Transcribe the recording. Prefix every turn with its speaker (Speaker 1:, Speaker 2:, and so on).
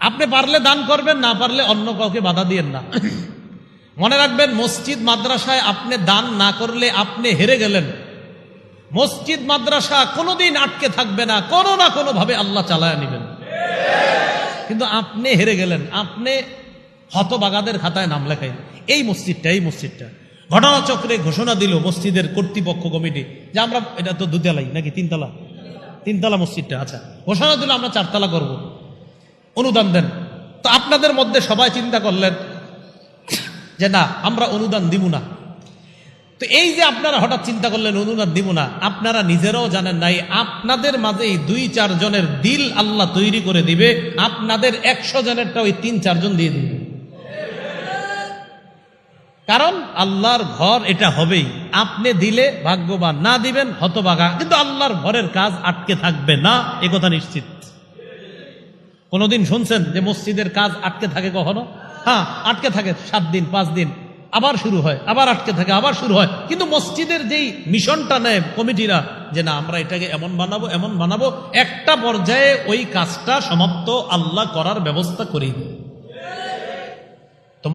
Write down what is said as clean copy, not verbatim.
Speaker 1: আপনি পারলে দান করবেন, না পারলে অন্য কাউকে বাধা দিয়েন না। মনে রাখবেন, মসজিদ মাদ্রাসায় আপনি দান না করলে আপনি হেরে গেলেন। মসজিদ মাদ্রাসা কোনোদিন আটকে থাকবে না, কোনো না কোনো ভাবে আল্লাহ চালায় নেবেন। কিন্তু আপনি হেরে গেলেন, আপনি হতবাগাদের খাতায় নাম লেখাই। এই মসজিদটা ঘটনাচক্রে ঘোষণা দিল মসজিদের কর্তৃপক্ষ কমিটি যে আমরা, এটা তো দুতলাই নাকি তিনতলা মসজিদটা, আচ্ছা ঘোষণা দিল আমরা 4 তলা করব, অনুদান দেন। তো আপনাদের মধ্যে সবাই চিন্তা করলেন যে না, আমরা অনুদান দিব না। তো এই যে আপনারা হঠাৎ চিন্তা করলেন অনুদান দিব না, আপনারা নিজেরাও জানেন নাই আপনাদের মাঝে 2-4 জনের দিল আল্লাহ তৈরি করে দিবে, আপনাদের 100 জনেরটা ওই 3-4 জন দিয়ে দিবে। কারণ আল্লাহর ঘর এটা হবেই, আপনি দিলে ভাগ্যবান, না দিবেন হতভাগা, কিন্তু আল্লাহর ঘরের কাজ আটকে থাকবে না, এ কথা নিশ্চিত। কোনদিন শুনছেন যে মসজিদের কাজ আটকে থাকে? কখনো? হ্যাঁ, আটকে থাকে 7 দিন 5 দিন, আবার শুরু হয়, আবার আটকে থাকে, আবার শুরু হয়। কিন্তু মসজিদের যেই মিশনটা নেয় কমিটিরা যে না আমরা এটাকে এমন বানাবো, একটা পর্যায়ে ওই কাজটা সমাপ্ত আল্লাহ করার ব্যবস্থা করি।